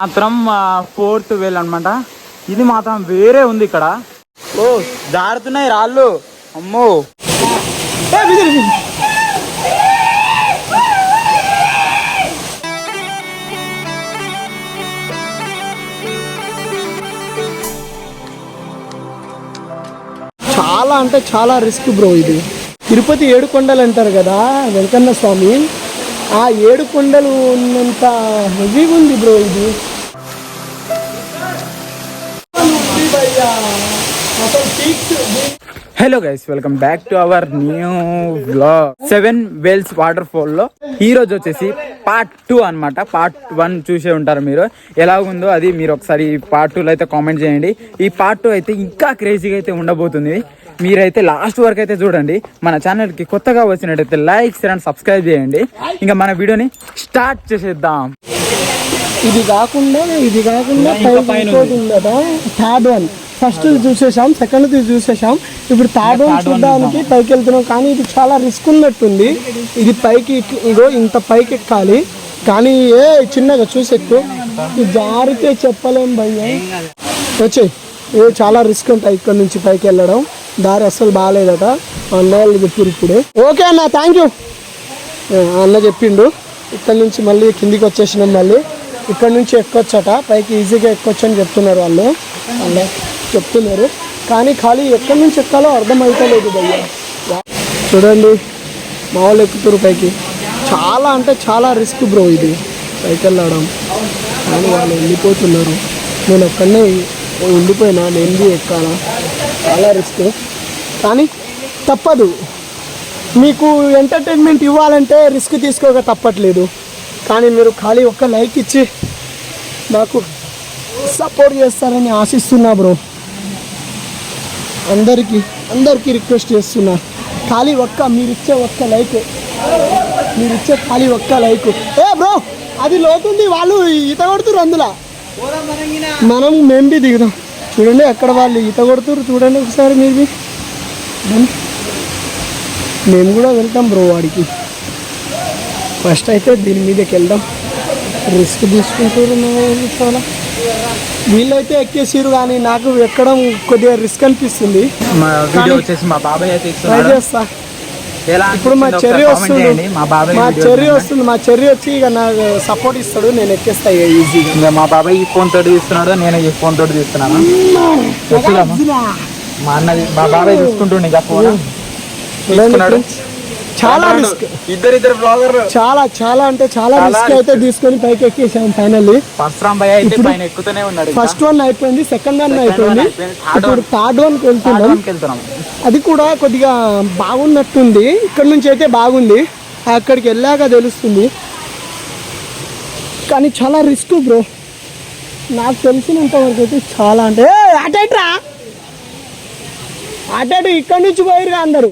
మాత్రం 4th వేల్ అనమాట. ఇది మాత్రం వేరే ఉంది ఇక్కడ. ఓ జారుతున్నాయి రాళ్ళు, అమ్మో. చాలా అంటే చాలా రిస్క్ బ్రో. ఇది తిరుపతి 7 కొండలు అంటారు కదా వెంకన్న స్వామి, ఆ 7 కొండలు ఉన్నంత హెవీగా ఉంది బ్రో ఇది. Hello guys, welcome back to our new vlog. 7 wells waterfall లో ఈ రోజు వచ్చేసి పార్ట్ 2 అనమాట. పార్ట్ 1 చూసే ఉంటారు మీరు, ఎలా ఉందో అది మీరు ఒకసారి పార్ట్ 2 లో అయితే కామెంట్ చేయండి. ఈ పార్ట్ 2 అయితే ఇంకా క్రేజీగా అయితే ఉండబోతుంది. మీరైతే లాస్ట్ వరకు అయితే చూడండి. మన ఛానల్ కి కొత్తగా వచ్చినట్టయితే లైక్ షేర్ అండ్ సబ్స్క్రైబ్ చేయండి. ఇంకా మన వీడియోని స్టార్ట్ చేసేద్దాం. ఇది కాకుండా థర్డ్ వన్ ఫస్ట్ చూసేసాం, సెకండ్ చూసేసాం, ఇప్పుడు థర్డ్ వన్ చూడడానికి పైకి వెళ్తున్నాం. కానీ ఇది చాలా రిస్క్ ఉన్నట్టుంది. ఇది పైకి ఇగో ఇంత పైకి ఎక్కాలి, కానీ చిన్నగా చూసి ఎక్కువ జారితే చెప్పలేం భయ్య. వచ్చాయి చాలా రిస్క్ ఉంటాయి ఇక్కడ నుంచి పైకి వెళ్ళడం. దారి అస్సలు బాగాలేదట అన్న వాళ్ళు చెప్పారు ఇప్పుడే. ఓకే అన్న, థ్యాంక్ యూ అన్న చెప్పిండు. ఇక్కడ నుంచి మళ్ళీ కిందికి వచ్చేసినాం. మళ్ళీ ఇక్కడ నుంచి ఎక్కొచ్చట, పైకి ఈజీగా ఎక్కొచ్చు అని చెప్తున్నారు వాళ్ళు చెప్తున్నారు. కానీ ఖాళీ ఎక్కడి నుంచి ఎక్కాలో అర్థం అవుతలేదు భయ్య. చూడండి మా వాళ్ళు ఎక్కుతారు పైకి. చాలా అంటే చాలా రిస్క్ బ్రో ఇది పైకి వెళ్ళడం. కానీ వాళ్ళు వెళ్ళిపోతున్నారు, నేను ఒక్కడనే ఉండిపోయినా, నేను ఎక్కాలా. చాలా రిస్క్ కానీ తప్పదు. మీకు ఎంటర్టైన్మెంట్ ఇవ్వాలంటే రిస్క్ తీసుకోక తప్పట్లేదు. కానీ మీరు ఖాళీ ఒక్క లైక్ ఇచ్చి నాకు సపోర్ట్ చేస్తారని ఆశిస్తున్నా బ్రో. అందరికీ రిక్వెస్ట్ చేస్తున్నా, ఖాళీ మీరిచ్చే ఒక్క లైక్. బ్రో అది లోతుంది, వాళ్ళు ఈత కొడుతురు అందులో, మేము బి దిగుదాం. చూడండి అక్కడ వాళ్ళు ఈత కొడుతురు, చూడండి ఒకసారి మీరు. మేము కూడా వెళ్తాం బ్రో వాడికి. ఫస్ట్ అయితే దీని మీదకి వెళ్దాం. రిస్క్ తీసుకుంటారు చాలా. వీళ్ళైతే ఎక్కేసిరు, కానీ నాకు ఎక్కడం కొద్దిగా రిస్క్ అనిపిస్తుంది. ట్రై చేస్తా. ఇప్పుడు మా చెర్రీ వస్తుంది, మా చెర్రీ వచ్చి ఇక నాకు సపోర్ట్ ఇస్తాడు, నేను ఎక్కేస్తా ఈజీగా. మా బాబాయ్ ఈ ఫోన్ తోటి తీస్తున్నాడు, నేను ఈ ఫోన్ తోటి తీస్తున్నాను. మా అన్నది మా బాబాయ్ తీసుకుంటుండే ఇక ఫోన్. చాలా రిస్క్, ఇద్దరు బ్లాగర్. చాలా అంటే చాలా రిస్క్ అయితే తీసుకొని పైకి ఎక్కేసాం ఫైనల్లీ. ఫస్ట్ వన్ అయిపోయింది, సెకండ్ వన్ అయిపోయింది, ఇప్పుడు థర్డ్ వన్కి వెళ్తున్నాం. అది కూడా కొద్దిగా బాగున్నట్టుంది. ఇక్కడ నుంచి అయితే బాగుంది, అక్కడికి వెళ్ళాక తెలుస్తుంది. కానీ చాలా రిస్క్ బ్రో, నాకు తెలిసినంత వరకు అయితే. చాలా అంటే అటు ఇక్కడ నుంచి పోయిరుగా అందరూ.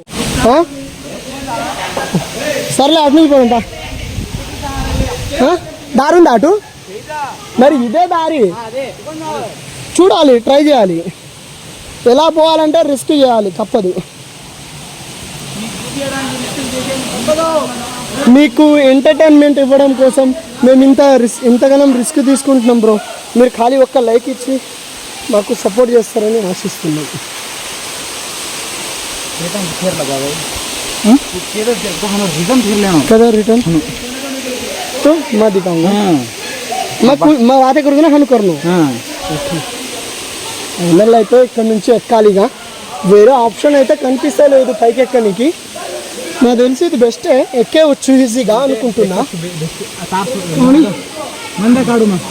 సర్లే అటు నుంచి పోయిందా, దారి ఉందా అటు? మరి ఇదే దారి, చూడాలి, ట్రై చేయాలి. ఎలా పోవాలంటే రిస్క్ చేయాలి, తప్పదు. మీకు ఎంటర్టైన్మెంట్ ఇవ్వడం కోసం మేము ఇంతగానం రిస్క్ తీసుకుంటున్నాం బ్రో. మీరు ఖాళీ ఒక్క లైక్ ఇచ్చి మాకు సపోర్ట్ చేస్తారని ఆశిస్తున్నాం. रिटर्न तो मैं दिखाऊंगा, मैं आते करूँगा ना, हम करना ఫైనల్ అయితే ఇక్కడ నుంచి ఎక్కాలిగా. వేరే ఆప్షన్ అయితే కనిపిస్తలేదు పైకి ఎక్కడానికి. నాకు తెలిసి ఇది బెస్టే, ఎక్కేవచ్చు ఈజీగా అనుకుంటున్నా.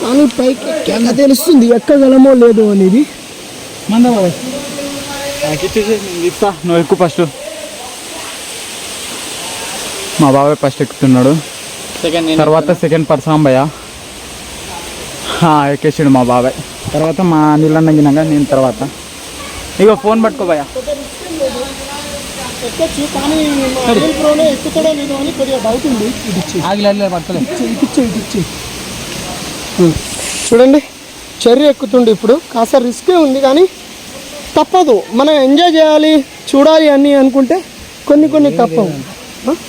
కానీ పైకి ఎక్కాక తెలుస్తుంది ఎక్కగలమో లేదో అనేది. నువ్వు ఎక్కువ ఫస్ట్. మా బాబాయ్ ఫస్ట్ ఎక్కుతున్నాడు, తర్వాత సెకండ్ పర్సన్ భయ్య ఎక్కేసాడు మా బాబాయ్. తర్వాత మా నీళ్ళన్న గినగా నేను తర్వాత. ఇక ఫోన్ పట్టుకో భయ్య. చూడండి చెర్రీ ఎక్కుతుండే. ఇప్పుడు కాస్త రిస్కే ఉంది, కానీ తప్పదు. మనం ఎంజాయ్ చేయాలి, చూడాలి అని అనుకుంటే కొన్ని తప్పవు.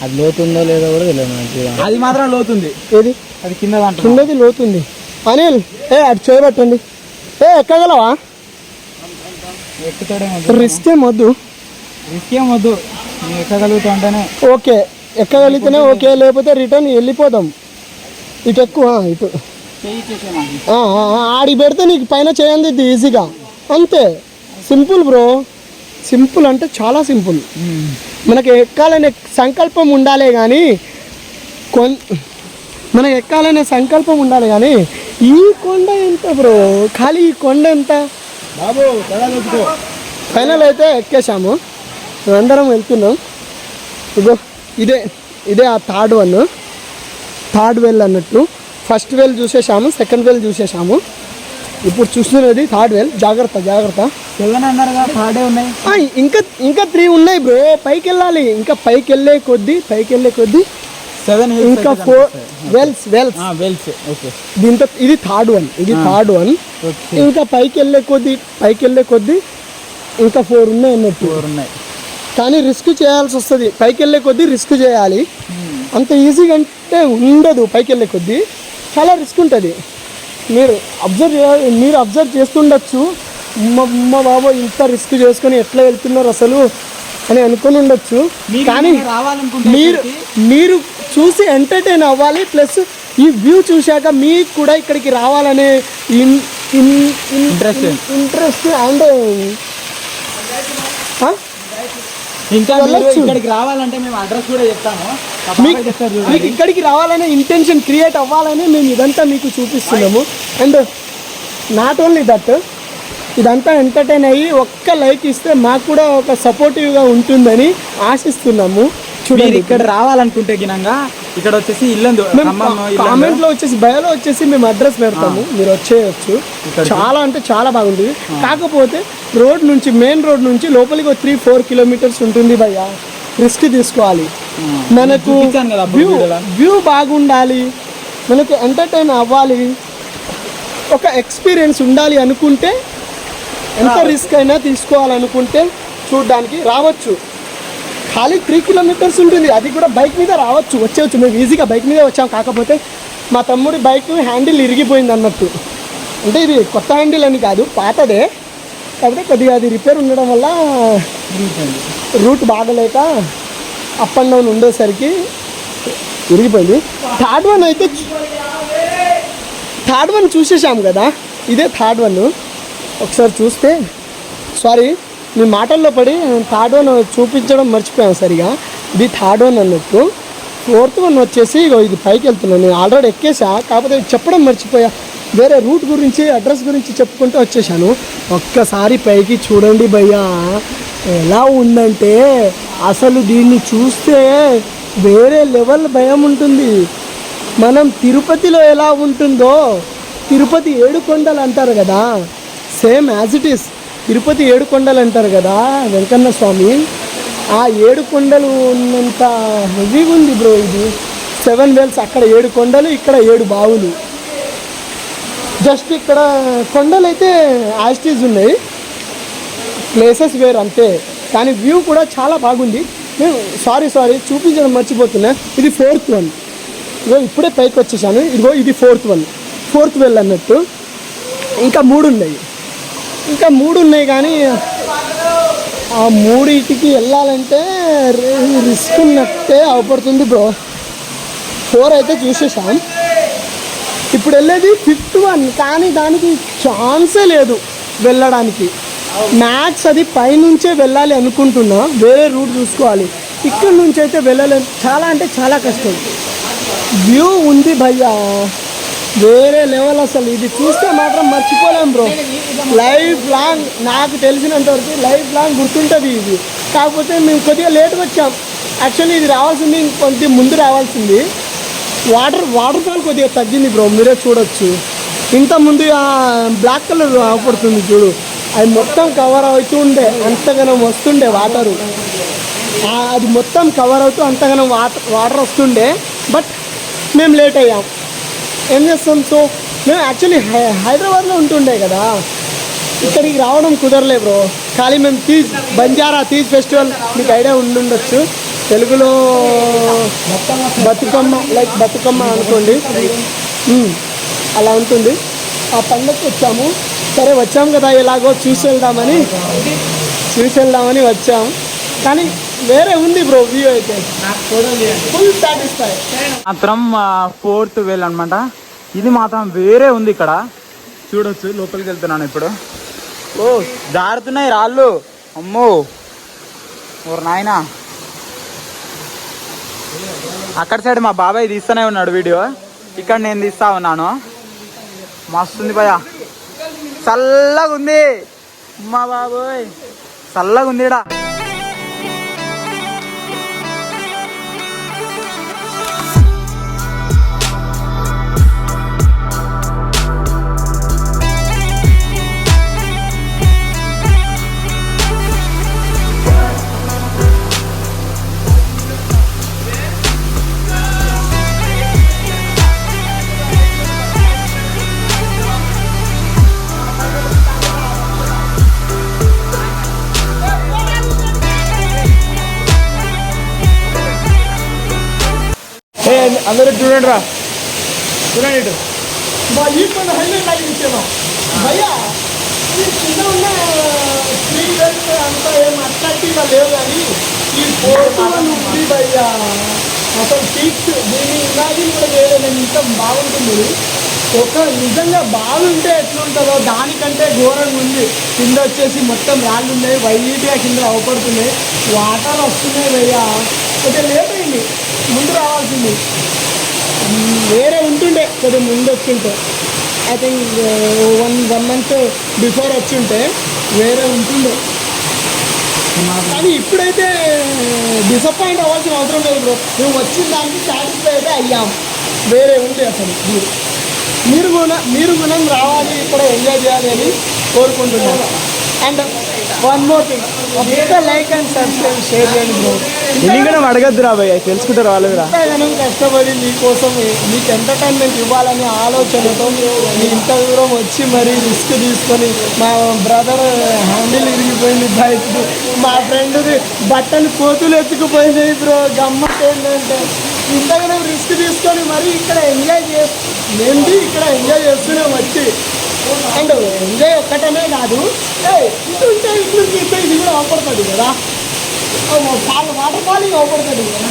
అది లోతుందో లేదో కూడా తెలియదు. అది మాత్రం లోతుంది. ఏది? అది కిందది లోతుంది. అనిల్ అటు చేయబట్టండి. ఎక్కగలవా? రిస్క్ ఏం వద్దు, ఎక్కగలుగుతా అంటేనే ఓకే. ఎక్కగలిగితేనే ఓకే, లేకపోతే రిటర్న్ వెళ్ళిపోదాం. ఇటు ఎక్కువ ఇటు ఆడి పెడితే నీకు పైన చేయండి ఈజీగా, అంతే. సింపుల్ బ్రో, సింపుల్ అంటే చాలా సింపుల్. మనకి ఎక్కాలనే సంకల్పం ఉండాలి కానీ మనకి ఎక్కాలనే సంకల్పం ఉండాలి కానీ ఈ కొండ ఎంత బ్రో, ఖాళీ ఈ కొండ ఎంత బాబు. ఫైనల్ అయితే ఎక్కేసాము, అందరం వెళ్తున్నాం. ఇగో ఇదే ఆ థర్డ్ వెల్ అన్నట్టు. ఫస్ట్ వెల్ చూసేసాము, సెకండ్ వెల్ చూసేసాము, ఇప్పుడు చూస్తున్నది థర్డ్ వెల్. జాగ్రత్త ఉన్నాయి. ఇంకా 3 ఉన్నాయి బ్రో, పైకి వెళ్ళాలి. ఇంకా పైకి వెళ్ళే కొద్దీ 7 ఇంకా 4 వెల్స్. దీంతో ఇది థర్డ్ వన్. ఇంకా పైకి వెళ్ళే కొద్దీ ఇంకా 4 ఉన్నాయి అన్నట్టు. కానీ రిస్క్ చేయాల్సి వస్తుంది, పైకి వెళ్ళే కొద్దీ రిస్క్ చేయాలి. అంత ఈజీగా అంటే ఉండదు, పైకి వెళ్ళే కొద్దీ చాలా రిస్క్ ఉంటుంది. మీరు అబ్జర్వ్ చేస్తుండొచ్చు, మా బాబు ఇంత రిస్క్ చేసుకొని ఎట్లా వెళ్తున్నారు అసలు అని అనుకుని ఉండొచ్చు. కానీ మీరు చూసి ఎంటర్టైన్ అవ్వాలి, ప్లస్ ఈ వ్యూ చూశాక మీకు కూడా ఇక్కడికి రావాలనే ఇంట్రెస్ట్ అండ్ ఇంకా ఇక్కడికి రావాలంటే మేము అడ్రస్ కూడా చెప్తాము. మీకు ఇక్కడికి రావాలనే ఇంటెన్షన్ క్రియేట్ అవ్వాలని మేము ఇదంతా మీకు చూపిస్తున్నాము. అండ్ నాట్ ఓన్లీ దట్, ఇదంతా ఎంటర్టైన్ అయ్యి ఒక్క లైక్ ఇస్తే మాకు కూడా ఒక సపోర్టివ్గా ఉంటుందని ఆశిస్తున్నాము. చూడండి, ఇక్కడ రావాలనుకుంటే గినంగా ఇక్కడ వచ్చేసి ఇల్లందు కామెంట్లో వచ్చేసి బయోలో వచ్చేసి మేము అడ్రస్ పెడతాము, మీరు వచ్చేయచ్చు. చాలా అంటే చాలా బాగుంటుంది. కాకపోతే మెయిన్ రోడ్ నుంచి లోపలికి 3-4 కిలోమీటర్స్ ఉంటుంది భయ్య. రిస్క్ తీసుకోవాలి, మనకు వ్యూ బాగుండాలి, మనకు ఎంటర్టైన్ అవ్వాలి, ఒక ఎక్స్పీరియన్స్ ఉండాలి అనుకుంటే, ఎంత రిస్క్ అయినా తీసుకోవాలనుకుంటే చూడడానికి రావచ్చు. ఖాళీ 3 కిలోమీటర్స్ ఉంటుంది, అది కూడా బైక్ మీద వచ్చేయచ్చు. మేము ఈజీగా బైక్ మీద వచ్చాం. కాకపోతే మా తమ్ముడి బైక్ హ్యాండిల్ ఇరిగిపోయింది అన్నట్టు. అంటే ఇది కొత్త హ్యాండిల్ అని కాదు, పాతదే. కాకపోతే కొద్దిగా అది రిపేర్ ఉండడం వల్ల రూట్ బాగలేక అప్ అండ్ డౌన్ ఉండేసరికి ఇరిగిపోయింది. థర్డ్ వన్ చూసేసాం కదా, ఇదే థర్డ్ వన్. ఒకసారి చూస్తే, సారీ మీ మాటల్లో పడి థర్డ్ వన్ చూపించడం మర్చిపోయాం సరిగా. ఇది థర్డ్ వన్ అన్నట్టు. 4th వన్ వచ్చేసి ఇది పైకి వెళ్తున్నాను. నేను ఆల్రెడీ ఎక్కేసా, కాకపోతే చెప్పడం మర్చిపోయా. వేరే రూట్ గురించి, అడ్రస్ గురించి చెప్పుకుంటూ వచ్చేసాను. ఒక్కసారి పైకి చూడండి భయ్యా, ఎలా ఉందంటే అసలు దీన్ని చూస్తే వేరే లెవెల్ భయం ఉంటుంది. మనం తిరుపతిలో ఎలా ఉంటుందో, తిరుపతి 7 కొండలు అంటారు కదా, same as it is. Tirupati 7 కొండలు అంటారు కదా వెంకన్న స్వామి, ఆ 7 కొండలు ఉన్నంత హెవీగా ఉంది బ్రో ఇది. 7 వెల్స్, అక్కడ 7 కొండలు, ఇక్కడ 7 బావులు. జస్ట్ ఇక్కడ కొండలు అయితే యాస్టీస్ ఉన్నాయి, ప్లేసెస్ వేరు అంతే. కానీ వ్యూ కూడా చాలా బాగుంది. నేను సారీ చూపించడం మర్చిపోతున్నా. ఇది 4th వన్. ఇదిగో ఇప్పుడే పైకి వచ్చేసాను. ఇది 4th వన్, 4th వెల్ అన్నట్టు. ఇంకా 3 ఉన్నాయి కానీ ఆ 3టికి వెళ్ళాలంటే రిస్క్ ఉన్నట్టే అవపడుతుంది బ్రో. 4 అయితే చూసేసాం, ఇప్పుడు వెళ్ళేది 5th వన్. కానీ దానికి ఛాన్సే లేదు వెళ్ళడానికి. మ్యాక్స్ అది పైనుంచే వెళ్ళాలి అనుకుంటున్నా, వేరే రూట్ చూసుకోవాలి. ఇక్కడ నుంచి అయితే వెళ్ళలేం, చాలా అంటే చాలా కష్టం. వ్యూ ఉంది భయ్యా, వేరే లెవెల్ అసలు. ఇది చూస్తే మాత్రం మర్చిపోలేం బ్రో. లైఫ్ లాంగ్, నాకు తెలిసినంతవరకు లైఫ్ లాంగ్ గుర్తుంటుంది ఇది. కాకపోతే మేము కొద్దిగా లేట్గా వచ్చాం. యాక్చువల్లీ ఇది రావాల్సింది ఇంకొంచెం ముందు రావాల్సింది. వాటర్ ఫాల్ కొద్దిగా తగ్గింది బ్రో, మీరే చూడొచ్చు. ఇంతకుముందు ఆ బ్లాక్ కలర్ అవపడుతుంది చూడు, అది మొత్తం కవర్ అవుతూ ఉండే, అంతగానం వస్తుండే వాటరు. అది మొత్తం కవర్ అవుతూ అంతగానం వాటర్ వస్తుండే. బట్ మేము లేట్ అయ్యాం, ఏం చేస్తాం. సో మేము యాక్చువల్లీ హైదరాబాద్లో ఉంటుండే కదా, ఇక్కడికి రావడం కుదరలే బ్రో. ఖాళీ మేము బంజారా తీజ్ ఫెస్టివల్ మీకు ఐడియా ఉండుండొచ్చు, తెలుగులో బతుకమ్మ, లైక్ బతుకమ్మ అనుకోండి. అలా ఉంటుంది. ఆ పండగకి వచ్చాము. సరే వచ్చాము కదా ఎలాగో చూసి వెళ్దామని వచ్చాం. కానీ వేరే ఉంది బ్రో వ్యూ అయితే ఫుల్ సాటిస్ఫై. మాత్రం 4th వేల్ అనమాట. ఇది మాత్రం వేరే ఉంది. ఇక్కడ చూడొచ్చు. లోపలికి వెళ్తున్నాను ఇప్పుడు. ఓ జారుతున్నాయి రాళ్ళు. అమ్మో ఓరు నాయనా. అక్కడ సైడ్ మా బాబాయ్ తీస్తూనే ఉన్నాడు వీడియో. ఇక్కడ నేను తీస్తా ఉన్నాను. మస్తుంది భయ. చల్లగా ఉంది మా బాబోయ్. చల్లగా ఉంది ఇక్కడ. అందరూ చూడండి రా. చూడండి ఇటు హైలైట్ అయ్యి ఇచ్చాను భయ్యా. ఈ చిన్న ఉన్న 3 వెల్స్ అంతా ఏం అట్రాక్టివ్గా లేవు, కానీ ఈ 4th one ఉంది భయ్యా. అసలు పీక్స్ దీన్ని ఇమాజిన్ కూడా చేయలేదు ఇంత బాగుంటుంది. ఒక నిజంగా బాగుంటే ఎట్లుంటుందో దానికంటే ఘోరంగా ఉంది. కింద వచ్చేసి మొత్తం రాళ్ళు ఉన్నాయి, వైట్గా కింద అవపడుతున్నాయి, వాటర్ వస్తున్నాయి భయ్యా. కొంచెం లేట్ అయింది, ముందు రావాల్సింది. వేరే ఉంటుండే కొద్దిగా ముందు వచ్చింటే. ఐ థింక్ 1 month బిఫోర్ వచ్చింటే వేరే ఉంటుండే. కానీ ఇప్పుడైతే డిసప్పాయింట్ అవ్వాల్సిన అవసరం లేదు బ్రో. మేము వచ్చిన దానికి సాటిస్ఫై అయితే అయ్యాం. వేరే ఉంది అసలు. మీరు గుణం రావాలి, ఇక్కడ ఎంజాయ్ చేయాలి అని కోరుకుంటున్నాను. And one more thing, like and subscribe share చేయండి బ్రో. ఎందుకంటే అడగద్దు రా భయ్య, తెలుసుకుంటారు వాళ్ళు కూడా. ఎంతగానో కష్టపడి మీకోసం మీకు ఎంటర్టైన్మెంట్ ఇవ్వాలనే ఆలోచనతో మీ ఇంత దూరం వచ్చి మరీ రిస్క్ తీసుకొని, మా బ్రదర్ హ్యాండిల్ ఇరిగిపోయింది బైక్ది, మా ఫ్రెండ్ది బట్టలు కోతులు ఎత్తుకుపోయినాయి బ్రో. గమ్మత్ ఏంటంటే ఇంతగానో రిస్క్ తీసుకొని మరీ ఇక్కడ ఎంజాయ్ చేస్తున్నాం వచ్చి. అండ్ ఎంజాయ్ ఒక్కటనే కాదు, ఇటుంటే ఇట్లుంటే ఇది కూడా అవపడుతుంది కదా, వాటర్ ఫాలింగ్ అవపడుతుంది కదా.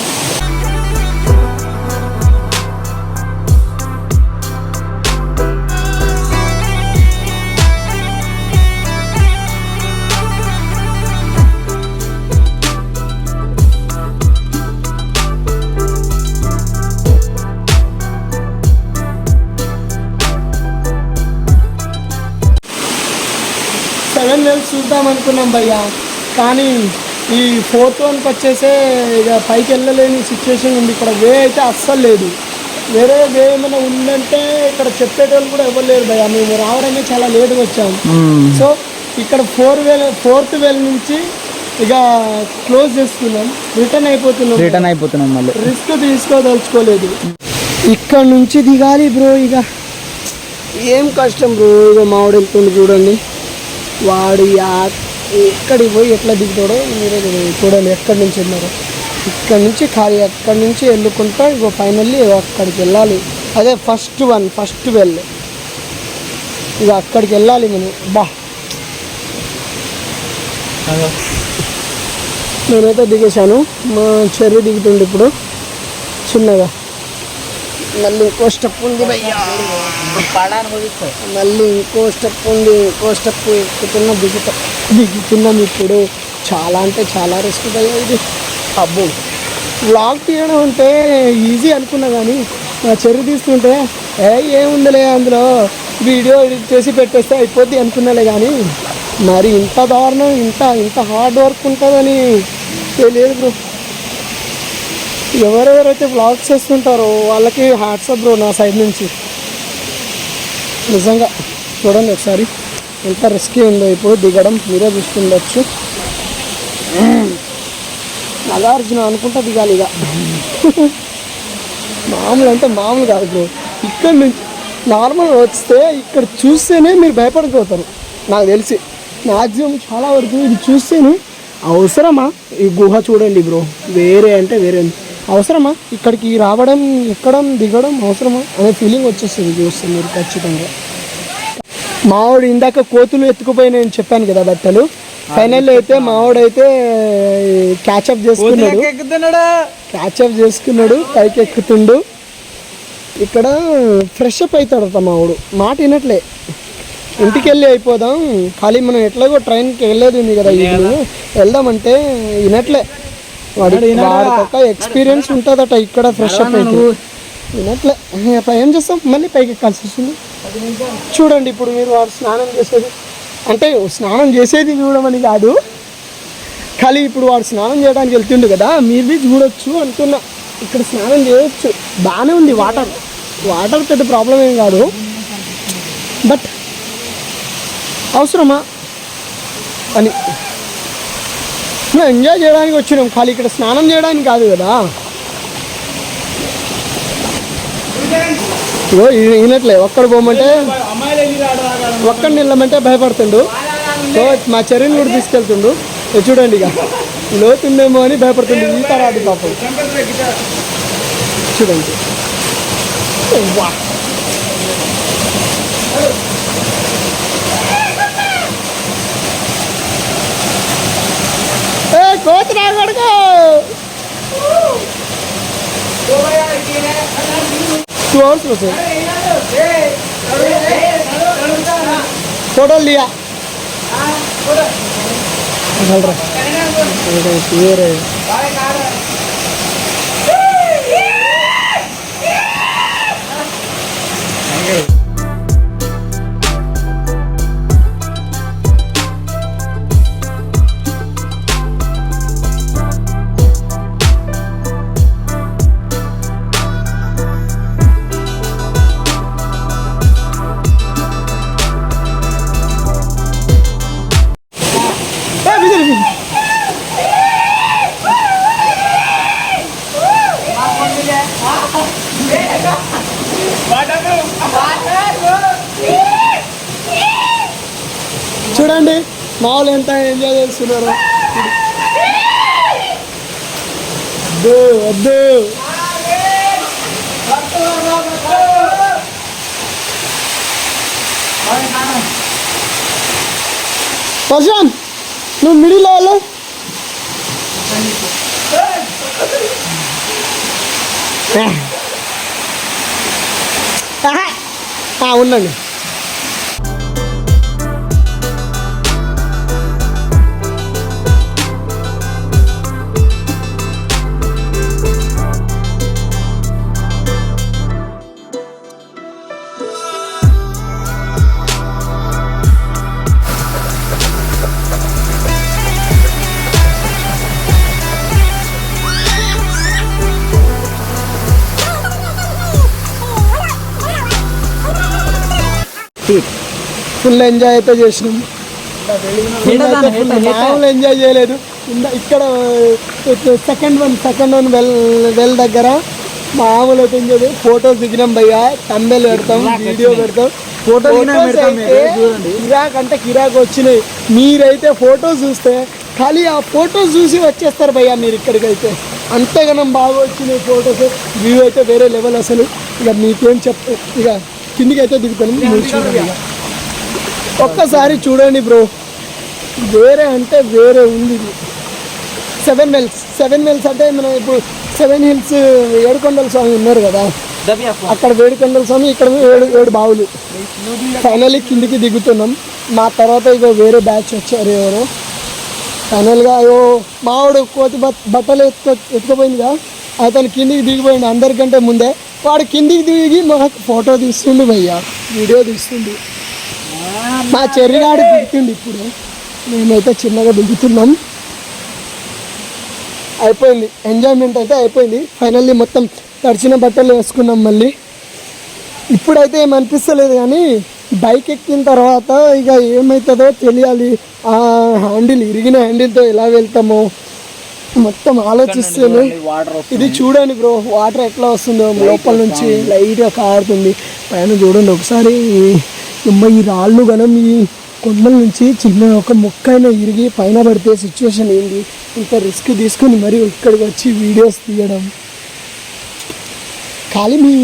సెవెన్ వెల్స్ చూద్దాం అనుకున్నాం భయ్యా, కానీ ఈ 4th వన్కి వచ్చేసే ఇక పైకి వెళ్ళలేని సిచ్యువేషన్ ఉంది. ఇక్కడ వే అయితే అస్సలు లేదు. వేరే వే ఏమైనా ఉందంటే ఇక్కడ చెప్పేటోళ్ళు కూడా ఎవరు లేరు భయ్యా. మేము రావడమే చాలా లేట్గా వచ్చాము. సో ఇక్కడ 4th వెల్ నుంచి ఇక క్లోజ్ చేస్తున్నాం, రిటర్న్ అయిపోతున్నాం. మళ్ళీ రిస్క్ తీసుకోదలుచుకోలేదు. ఇక్కడ నుంచి దిగాలి బ్రో. ఇక ఏం కష్టం బ్రో. ఇక మామిడి వెళ్తుంది చూడండి. వాడు ఎక్కడికి పోయి ఎట్లా దిగుతాడో మీరే చూడండి. ఎక్కడి నుంచి వెళ్ళారో ఇక్కడ నుంచి ఖాళీ, అక్కడి నుంచి వెళ్ళుకుంటా ఇగో ఫైనల్లీ అక్కడికి వెళ్ళాలి. అదే ఫస్ట్ వెల్. ఇక అక్కడికి వెళ్ళాలి మనం. నేనైతే దిగేశాను. మా చెర్రీ దిగుతుండే ఇప్పుడు చిన్నగా. మళ్ళీ ఇంకో స్టెప్ ఉంది భయ్యా, మళ్ళీ ఇంకో స్టెప్ ఉంది. ఇంకో స్టెప్ దిగుతున్నాం ఇప్పుడు. చాలా అంటే చాలా రిస్క్ భయ్యా ఇది. అబ్బో, వ్లాగ్ తీయడం అంటే ఈజీ అనుకున్నా, కానీ నా చెర్రీ తీస్తుంటే ఏముందిలే అందులో వీడియో ఎడిట్ చేసి పెట్టేస్తే అయిపోద్ది అనుకున్నాలే, కానీ మరి ఇంత దారుణం, ఇంత హార్డ్ వర్క్ ఉంటుందని తెలియదు బ్రో. ఎవరెవరైతే వ్లాగ్స్ చేస్తుంటారో వాళ్ళకి హ్యాట్సప్ బ్రో నా సైడ్ నుంచి. నిజంగా చూడండి ఒకసారి ఎంత రిస్కీ ఉందో ఇప్పుడు దిగడం, మీరే చూస్తుండొచ్చు. నాగార్జున అనుకుంటా దిగాలి ఇక. మామూలు అంటే మామూలు కాదు బ్రో. ఇక్కడ నుంచి నార్మల్ వస్తే ఇక్కడ చూస్తేనే మీరు భయపడిపోతారు నాకు తెలిసి. మ్యాక్సిమం చాలా వరకు ఇది చూస్తేనే అవసరమా. ఈ గుహ చూడండి బ్రో, వేరే అంటే వేరే. అవసరమా ఇక్కడికి రావడం ఎక్కడం దిగడం అవసరమా అనే ఫీలింగ్ వచ్చేస్తుంది చూస్తే మీరు ఖచ్చితంగా. మావాడు ఇందాక కోతులు ఎత్తుకుపోయి నేను చెప్పాను కదా బట్టలు, ఫైనల్ అయితే మావాడైతే క్యాచప్ చేసుకున్నాడు, పైకి ఎక్కుతుండు. ఇక్కడ ఫ్రెష్ అప్ అవుతాడట మావాడు, మాట వినట్లే. ఇంటికి వెళ్ళి అయిపోదాం, ఖాళీ మనం ఎట్లాగో ట్రైన్కి వెళ్ళేది ఉంది కదా ఈవినింగ్, వెళ్దామంటే వినట్లే. వాడికి ఒక ఎక్స్పీరియన్స్ ఉంటుందట ఇక్కడ ఫ్రెష్ అప్ అయితే, వినట్లే. ఏం చేస్తాం, మళ్ళీ పైకి ఎక్కాల్సి వస్తుంది. చూడండి ఇప్పుడు మీరు వాడు స్నానం చేసేది, అంటే స్నానం చేసేది చూడమని కాదు, ఖాళీ ఇప్పుడు వాడు స్నానం చేయడానికి వెళ్తుండు కదా, మీరు చూడొచ్చు అంటున్నా. ఇక్కడ స్నానం చేయొచ్చు, బాగానే ఉంది. వాటర్ పెద్ద ప్రాబ్లం ఏం కాదు, బట్ అవసరమా అని మేము ఎంజాయ్ చేయడానికి వచ్చినాం, ఖాళీ ఇక్కడ స్నానం చేయడానికి కాదు కదా. వినట్లే, ఒక్కడ పోమంటే ఒక్కడిని వెళ్ళమంటే భయపడుతుండు. సో మా చర్యను కూడా తీసుకెళ్తుండు. చూడండి ఇక లోతుందేమో అని భయపడుతుండు, ఈత రాదు పాపం. చూడండి కోతి రాకూడదు. 2 hours వస్తుంది. ఫోటోలు లియా చూడండి మా వాళ్ళు ఎంత ఎంజాయ్ చేస్తున్నారు. వద్దు ప్రశాంత్, నువ్వు మిడిల్ వాళ్ళు ఉండండి. ఫుల్ ఎంజాయ్ అయితే చేసినాం, మామూలు ఎంజాయ్ చేయలేదు. ఇక్కడ సెకండ్ వన్ వెల్ దగ్గర మామూలు అయితే ఎంజాయ్. ఫొటోస్ దిగినాం భయ్యా, తంబెల్ పెడతాం, వీడియో పెడతాం. కిరాక్ అంటే కిరాక్ వచ్చినాయి. మీరైతే ఫొటోస్ చూస్తే ఖాళీ ఆ ఫొటోస్ చూసి వచ్చేస్తారు భయ్యా మీరు ఇక్కడికైతే. అంతగానం బాగా వచ్చినాయి ఫొటోస్, వ్యూ అయితే వేరే లెవెల్ అసలు. ఇక మీకేం ఇక కిందికి అయితే దిగుతాను, చూడండి. ఒక్కసారి చూడండి బ్రో, వేరే అంటే వేరే ఉంది. 7 wells అంటే మనం ఇప్పుడు 7 hills ఏడుకొండల స్వామి ఉన్నారు కదా, అక్కడ వేడుకొండల స్వామి, ఇక్కడ 7 బావులు. ఫైనల్లీ కిందికి దిగుతున్నాం. మా తర్వాత ఇక వేరే బ్యాచ్ వచ్చారు ఎవరు. ఫైనల్గా మావాడు కోతి బట్టలు ఎత్తుకుపోయిందిగా, అతను కిందికి దిగిపోయింది అందరికంటే ముందే. వాడు కిందికి దిగి మాకు ఫోటో తీస్తుండు భయ్యా, వీడియో తీస్తుండు. మా చెర్రిగాడు దిగుతుండు. ఇప్పుడు మేమైతే చిన్నగా దిగుతున్నాం. అయిపోయింది, ఎంజాయ్మెంట్ అయితే అయిపోయింది. ఫైనల్లీ మొత్తం తడిచిన బట్టలు వేసుకున్నాం. మళ్ళీ ఇప్పుడైతే ఏమనిపిస్తలేదు, కానీ బైక్ ఎక్కిన తర్వాత ఇక ఏమవుతుందో తెలియాలి. ఆ హ్యాండిల్ ఇరిగిన హ్యాండిల్తో ఎలా వెళ్తామో మొత్తం ఆలోచిస్తాను. ఇది చూడండి బ్రో, వాటర్ ఎట్లా వస్తుందో లోపల నుంచి లైట్గా కారుతుంది. పైన చూడండి ఒకసారి. ఈ రాళ్ళు గనం ఈ కొండల నుంచి చిన్న ఒక మొక్క అయినా ఇరిగి పైన పడితే సిచ్యువేషన్ ఏంది. ఇంత రిస్క్ తీసుకుని మరి ఇక్కడికి వచ్చి వీడియోస్ తీయడం ఖాళీ మీ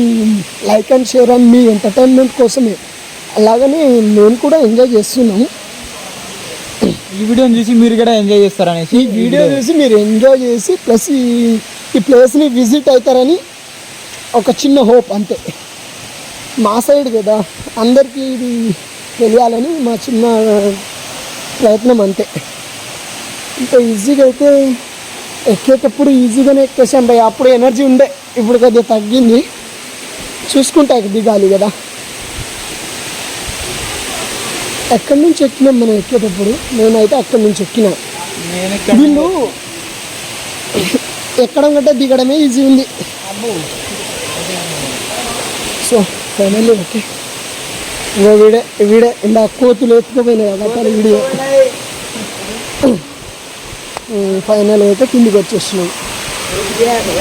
లైక్ అండ్ షేర్ అండ్ మీ ఎంటర్టైన్మెంట్ కోసమే. అలాగని మేము కూడా ఎంజాయ్ చేస్తున్నాము. ఈ వీడియోని చూసి మీరు కూడా ఎంజాయ్ చేస్తారనేసి ఈ వీడియో చూసి మీరు ఎంజాయ్ చేసి ప్లస్ ఈ ప్లేస్ని విజిట్ అవుతారని ఒక చిన్న హోప్ అంతే. మా సైడ్ కదా, అందరికీ ఇది తెలియాలని మా చిన్న ప్రయత్నం అంతే. ఇంత ఈజీగా అయితే ఎక్కేటప్పుడు ఈజీగానే ఎక్కేసాం భయ. అప్పుడు ఎనర్జీ ఉండే, ఇప్పుడు కొద్దిగా తగ్గింది. చూసుకుంటా దిగాలి కదా. ఎక్కడి నుంచి ఎక్కినాం మనం ఎక్కేటప్పుడు? నేనైతే అక్కడి నుంచి ఎక్కినా. వీళ్ళు ఎక్కడం కంటే దిగడమే ఈజీ ఉంది. So finally okay. ఇంకో వీడే ఇందా కోతులు ఎత్తుకుపోయినాయి కదా వీడియో. ఫైనల్ అయితే కిందికి వచ్చేసినాం.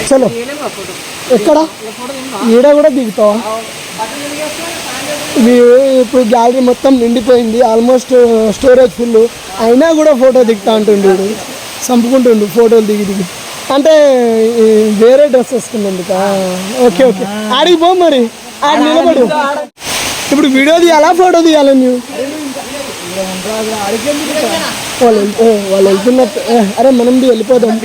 చలో ఎక్కడ ఈడ కూడా దిగుతావా? ఇప్పుడు గ్యాలరీ మొత్తం నిండిపోయింది, ఆల్మోస్ట్ స్టోరేజ్ ఫుల్. అయినా కూడా ఫోటో దిగుతా అంటుండు, చంపుకుంటుండు ఫోటోలు దిగి. అంటే వేరే డ్రెస్ వేసుకున్నందుక. ఓకే ఓకే, ఆడికి పో మరి, ఆడ నిలబడు. ఇప్పుడు వీడియో తీయాలా ఫోటో తీయాలా నువ్వు? వాళ్ళు వెళ్తున్నట్టు. అరే మనం వెళ్ళిపోదాం,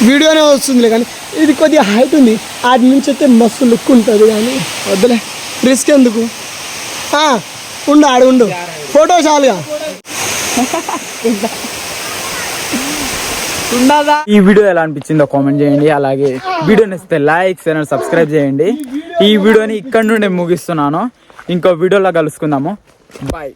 వీడియోనే వస్తుందిలే. కానీ ఇది కొద్దిగా హైట్ ఉంది, ఆడి నుంచి అయితే మస్తు లుక్ ఉంటుంది. కానీ వద్దులే, రిస్క్ ఎందుకు. ఉండు ఆడు, ఉండు, ఫోటో చాలుగా. ఈ వీడియో ఎలా అనిపించిందో కామెంట్ చేయండి. అలాగే వీడియో నచ్చితే లైక్ అండ్ సబ్స్క్రైబ్ చేయండి. ఈ వీడియోని ఇక్కడ నుండి ముగిస్తున్నాను. ఇంకో వీడియోలో కలుసుకుందాము. బాయ్.